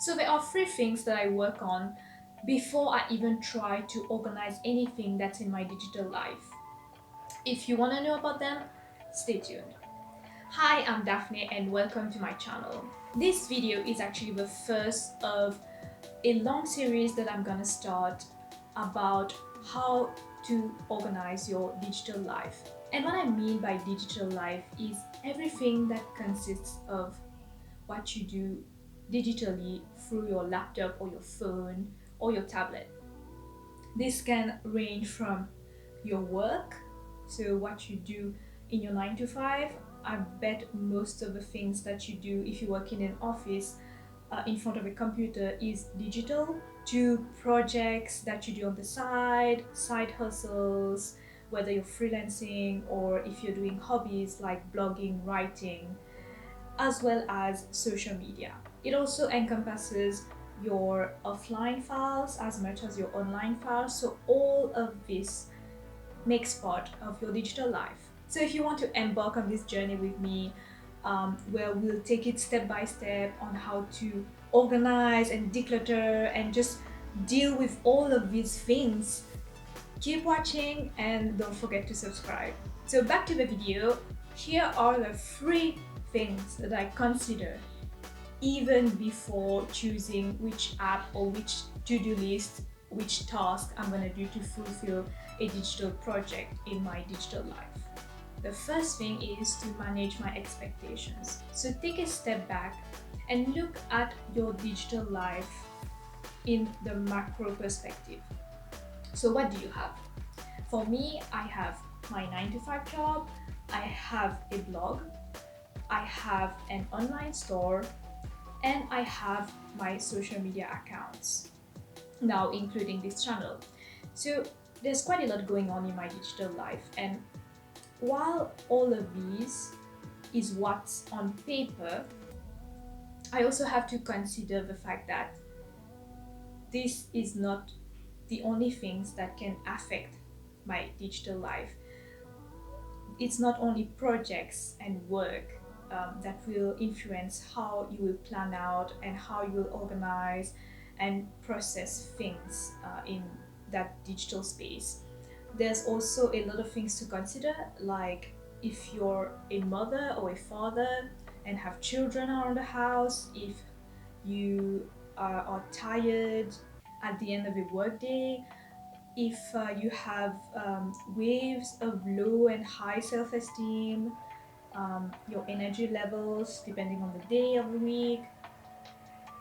So there are three things that I work on before I even try to organize anything that's in my digital life. If you want to know about them, stay tuned. Hi, I'm Daphne and welcome to my channel. This video is actually the first of a long series that I'm gonna start about how to organize your digital life. And what I mean by digital life is everything that consists of what you do digitally through your laptop or your phone or your tablet. This can range from your work, so what you do in your 9 to 5. I bet most of the things that you do if you work in an office in front of a computer is digital, to projects that you do on the side hustles, whether you're freelancing or if you're doing hobbies like blogging, writing, as well as social media. It also encompasses your offline files as much as your online files. So all of this makes part of your digital life. So if you want to embark on this journey with me, where we'll take it step by step on how to organize and declutter and just deal with all of these things, keep watching and don't forget to subscribe. So back to the video. Here are the three things that I consider even before choosing which app or which to-do list, which task I'm gonna do to fulfill a digital project in my digital life. The first thing is to manage my expectations. So take a step back and look at your digital life in the macro perspective. So what do you have? For me, I have my 9 to 5 job, I have a blog, I have an online store, and I have my social media accounts, now including this channel. So there's quite a lot going on in my digital life, and while all of these is what's on paper, I also have to consider the fact that this is not the only things that can affect my digital life. It's not only projects and work that will influence how you will plan out and how you will organize and process things in that digital space. There's also a lot of things to consider, like if you're a mother or a father and have children around the house, if you are tired at the end of a workday, if you have waves of low and high self-esteem, your energy levels depending on the day of the week,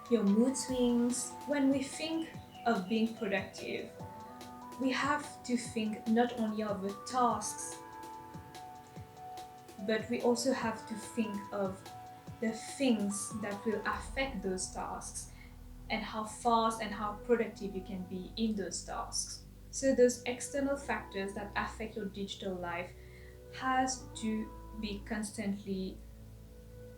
your mood swings. When we think of being productive, we have to think not only of the tasks, but we also have to think of the things that will affect those tasks and how fast and how productive you can be in those tasks. So those external factors that affect your digital life has to be constantly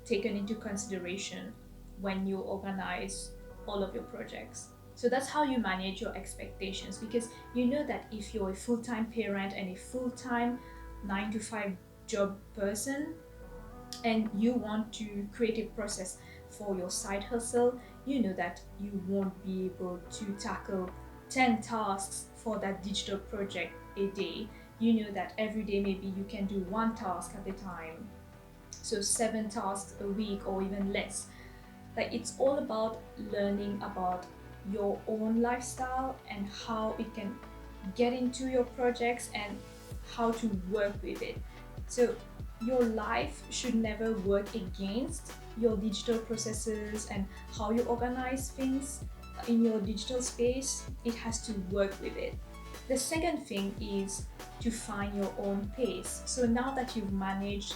taken into consideration when you organize all of your projects. So that's how you manage your expectations, because you know that if you're a full-time parent and a full-time 9 to 5 job person and you want to create a process for your side hustle, you know that you won't be able to tackle 10 tasks for that digital project a day. You know that every day maybe you can do one task at a time, so 7 tasks a week or even less. Like, it's all about learning about your own lifestyle and how it can get into your projects and how to work with it. So your life should never work against your digital processes and how you organize things in your digital space. It has to work with it. The second thing is to find your own pace. So now that you've managed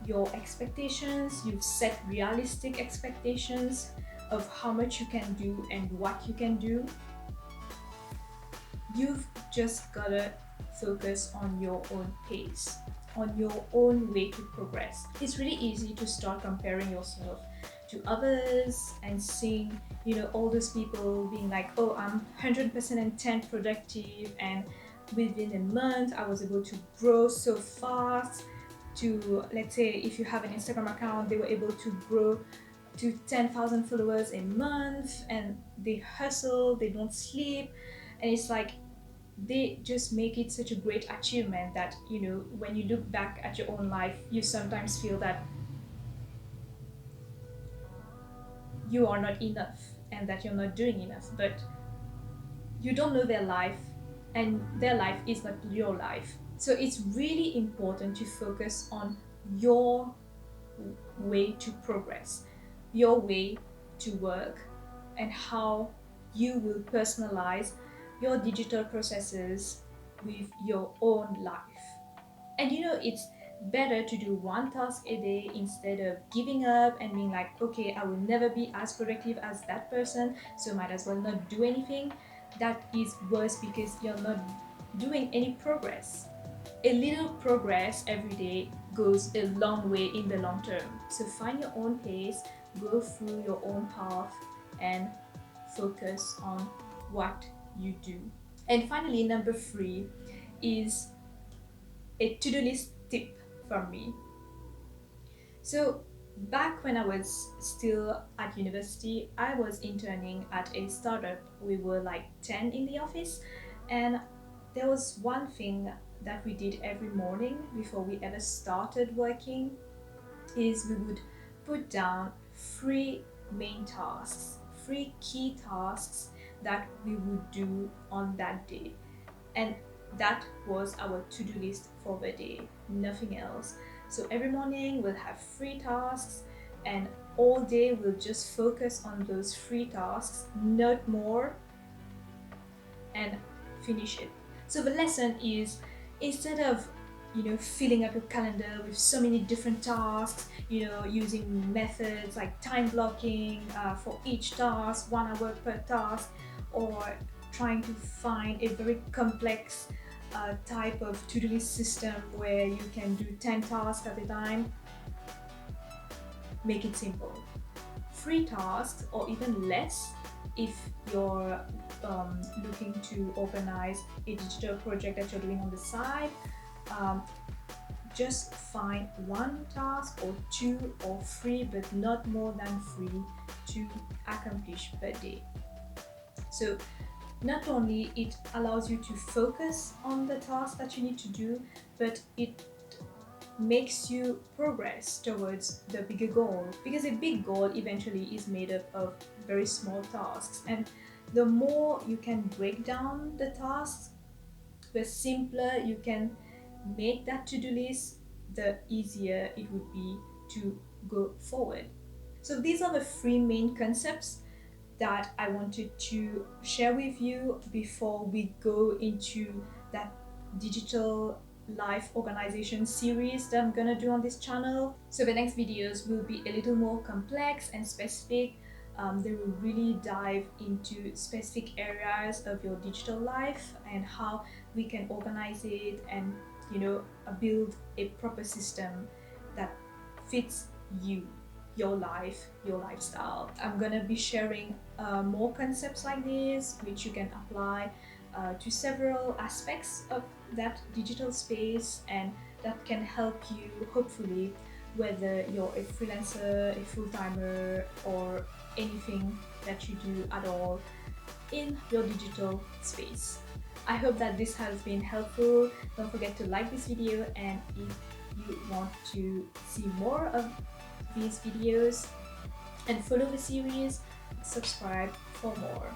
your expectations, you've set realistic expectations of how much you can do and what you can do, you've just gotta focus on your own pace, on your own way to progress. It's really easy to start comparing yourself to others and seeing, all those people being like, oh, I'm 110% productive, and within a month I was able to grow so fast to, let's say, if you have an Instagram account, they were able to grow to 10,000 followers a month, and they hustle, they don't sleep, and it's like they just make it such a great achievement that, you know, when you look back at your own life, you sometimes feel that you are not enough and that you're not doing enough. But you don't know their life, and their life is not your life. So it's really important to focus on your way to progress, your way to work, and how you will personalize your digital processes with your own life. And you know, it's better to do one task a day instead of giving up and being like, okay, I will never be as productive as that person, so might as well not do anything. That is worse because you're not doing any progress. A little progress every day goes a long way in the long term. So find your own pace, go through your own path, and focus on what you do. And finally, number 3 is a to-do list tip from me. So back when I was still at university, I was interning at a startup. We were like 10 in the office, and there was one thing that we did every morning before we ever started working is we would put down 3 main tasks, 3 key tasks that we would do on that day. And that was our to-do list for the day, nothing else. So every morning we'll have 3 tasks, and all day we'll just focus on those 3 tasks, not more, and finish it. So the lesson is, instead of, you know, filling up your calendar with so many different tasks, you know, using methods like time blocking for each task, 1 hour per task, or trying to find a very complex type of to-do list system where you can do 10 tasks at a time, make it simple. 3 tasks or even less if you're looking to organize a digital project that you're doing on the side. Just find 1 task or 2 or 3, but not more than 3 to accomplish per day. So not only it allows you to focus on the task that you need to do, but it makes you progress towards the bigger goal, because a big goal eventually is made up of very small tasks, and the more you can break down the tasks, the simpler you can make that to-do list, the easier it would be to go forward. So these are the 3 main concepts that I wanted to share with you before we go into that digital life organization series that I'm gonna do on this channel. So the next videos will be a little more complex and specific. They will really dive into specific areas of your digital life and how we can organize it and, you know, build a proper system that fits you, your life, your lifestyle. I'm gonna be sharing more concepts like this, which you can apply to several aspects of that digital space, and that can help you, hopefully, whether you're a freelancer, a full-timer, or anything that you do at all in your digital space. I hope that this has been helpful. Don't forget to like this video, and if you want to see more of these videos and follow the series, subscribe for more.